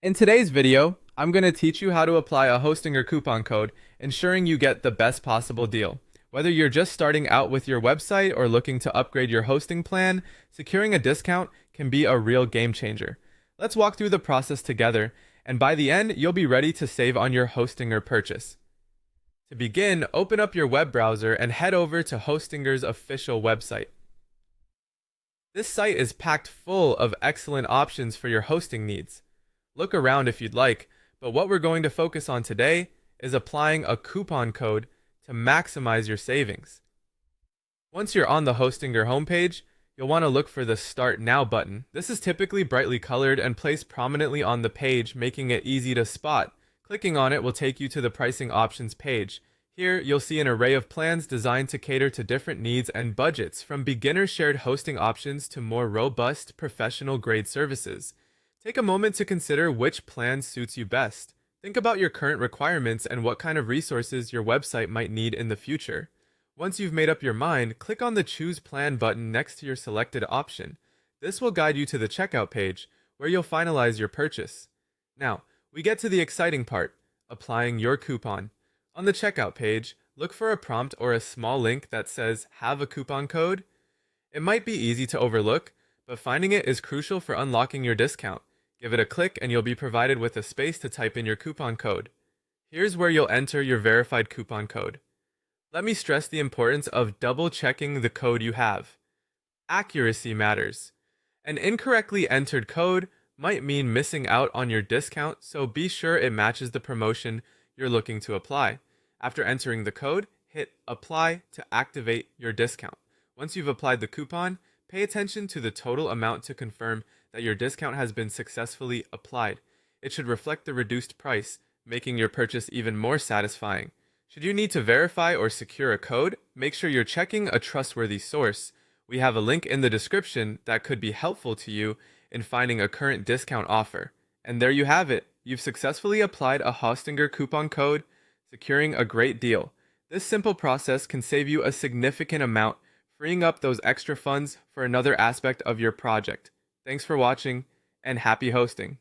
In today's video, I'm going to teach you how to apply a Hostinger coupon code, ensuring you get the best possible deal. Whether you're just starting out with your website or looking to upgrade your hosting plan, securing a discount can be a real game changer. Let's walk through the process together, and by the end, you'll be ready to save on your Hostinger purchase. To begin, open up your web browser and head over to Hostinger's official website. This site is packed full of excellent options for your hosting needs. Look around if you'd like, but what we're going to focus on today is applying a coupon code to maximize your savings. Once you're on the Hostinger homepage, you'll want to look for the Start Now button. This is typically brightly colored and placed prominently on the page, making it easy to spot. Clicking on it will take you to the pricing options page. Here, you'll see an array of plans designed to cater to different needs and budgets, from beginner shared hosting options to more robust, professional-grade services. Take a moment to consider which plan suits you best. Think about your current requirements and what kind of resources your website might need in the future. Once you've made up your mind, click on the Choose Plan button next to your selected option. This will guide you to the checkout page, where you'll finalize your purchase. Now, we get to the exciting part, applying your coupon. On the checkout page, look for a prompt or a small link that says "Have a coupon code." It might be easy to overlook, but finding it is crucial for unlocking your discount. Give it a click and you'll be provided with a space to type in your coupon code. Here's where you'll enter your verified coupon code. Let me stress the importance of double-checking the code you have. Accuracy matters. An incorrectly entered code might mean missing out on your discount, so be sure it matches the promotion you're looking to apply. After entering the code, hit Apply to activate your discount. Once you've applied the coupon, pay attention to the total amount to confirm that your discount has been successfully applied. It should reflect the reduced price, making your purchase even more satisfying. Should you need to verify or secure a code, make sure you're checking a trustworthy source. We have a link in the description that could be helpful to you in finding a current discount offer. And there you have it. You've successfully applied a Hostinger coupon code, securing a great deal. This simple process can save you a significant amount, freeing up those extra funds for another aspect of your project. Thanks for watching, and happy hosting!